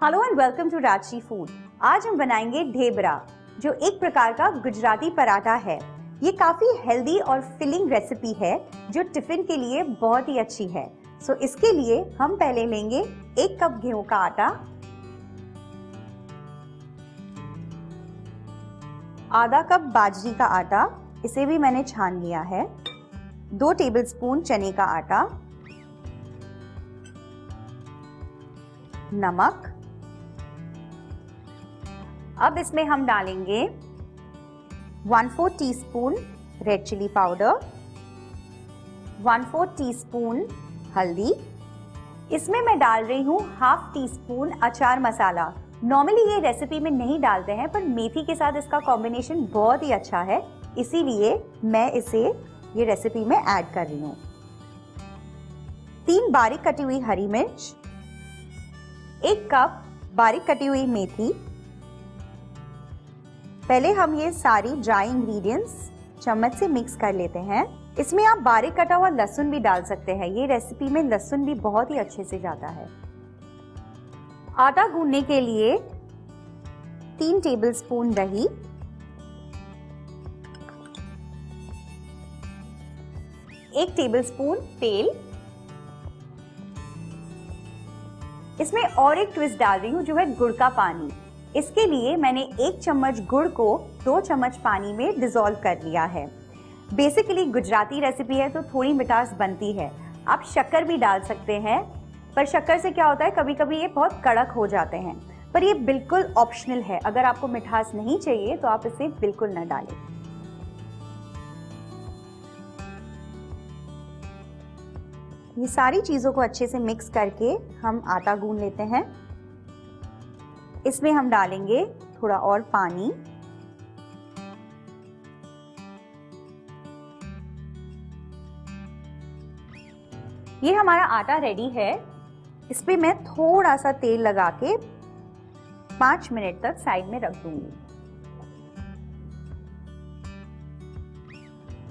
Hello and welcome to Rajshri food. आज हम बनाएंगे ढेबरा, जो एक प्रकार का गुजराती पराठा है। ये काफी हेल्दी और फिलिंग रेसिपी है जो टिफिन के लिए बहुत ही अच्छी है। इसके लिए हम पहले लेंगे 1 कप गेहूं का आटा, आधा कप बाजरी का आटा, इसे भी मैंने छान लिया है, 2 टेबलस्पून चने का आटा, नमक। अब इसमें हम डालेंगे 1/4 teaspoon red chilli powder, 1/4 teaspoon हल्दी। इसमें मैं डाल रही हूँ 1/2 टीस्पून अचार मसाला। नॉर्मली ये रेसिपी में नहीं डालते हैं, पर मेथी के साथ इसका कॉम्बिनेशन बहुत ही अच्छा है, इसीलिए मैं इसे ये रेसिपी में ऐड कर रही हूँ। 3 बारीक कटी हुई हरी मिर्च, 1 कप बारीक कटी हुई मेथी। पहले हम ये सारी ड्राई इंग्रेडिएंट्स चम्मच से मिक्स कर लेते हैं। इसमें आप बारीक कटा हुआ लहसुन भी डाल सकते हैं, ये रेसिपी में लहसुन भी बहुत ही अच्छे से जाता है। आटा गूंदने के लिए 3 टेबलस्पून दही, 1 टेबलस्पून तेल। इसमें और एक ट्विस्ट डाल रही हूँ जो है गुड़ का पानी। इसके लिए मैंने 1 चम्मच गुड़ को 2 चम्मच पानी में डिसॉल्व कर लिया है। बेसिकली गुजराती रेसिपी है तो थोड़ी मिठास बनती है। आप शक्कर भी डाल सकते हैं, पर शक्कर से क्या होता है, कभी कभी ये बहुत कड़क हो जाते हैं। पर ये बिल्कुल ऑप्शनल है, अगर आपको मिठास नहीं चाहिए तो आप इसे बिल्कुल न डालें। ये सारी चीजों को अच्छे से मिक्स करके हम आटा गूंद लेते हैं। इसमें हम डालेंगे थोड़ा और पानी, ये हमारा आटा रेडी है। इस पे मैं थोड़ा सा तेल लगा के 5 मिनट तक साइड में रख दूंगी।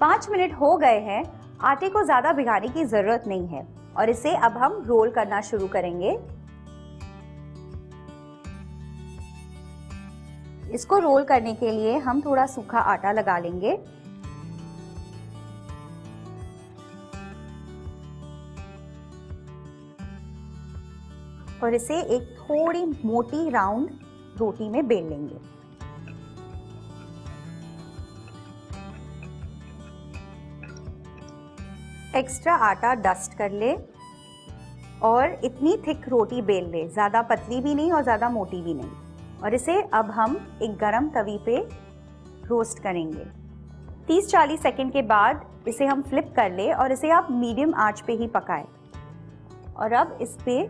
5 मिनट हो गए हैं। आटे को ज्यादा भिगाने की जरूरत नहीं है और इसे अब हम रोल करना शुरू करेंगे। इसको रोल करने के लिए हम थोड़ा सूखा आटा लगा लेंगे। और इसे एक थोड़ी मोटी राउंड रोटी में बेल लेंगे। एक्स्ट्रा आटा डस्ट कर ले और इतनी थिक रोटी बेल ले, ज्यादा पतली भी नहीं और ज्यादा मोटी भी नहीं। और इसे अब हम एक गरम तवी पे रोस्ट करेंगे। 30-40 सेकंड के बाद इसे हम फ्लिप कर ले और इसे आप मीडियम आंच पे ही पकाएं। और अब इस पे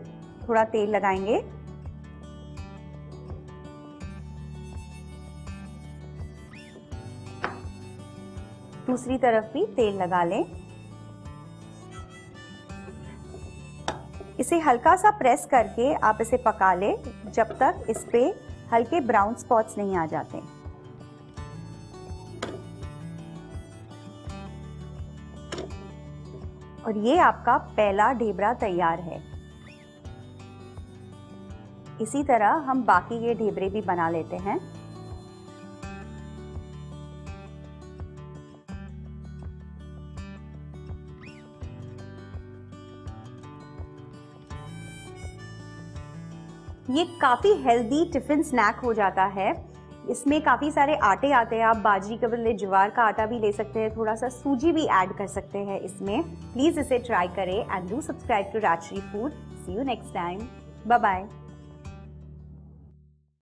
थोड़ा तेल लगाएंगे। दूसरी तरफ भी तेल लगा लें। इसे हल्का सा प्रेस करके आप इसे पका ले जब तक इस पे हल्के ब्राउन स्पॉट्स नहीं आ जाते। और ये आपका पहला ढेबरा तैयार है। इसी तरह हम बाकी के ढेबरे भी बना लेते हैं। ये काफ़ी हेल्दी टिफ़िन स्नैक हो जाता है। इसमें काफ़ी सारे आटे आते हैं, आप बाजरी के बदले ज्वार का आटा भी ले सकते हैं, थोड़ा सा सूजी भी ऐड कर सकते हैं इसमें। प्लीज़ इसे ट्राई करें and do subscribe to Rajshri food. See you next time. Bye bye.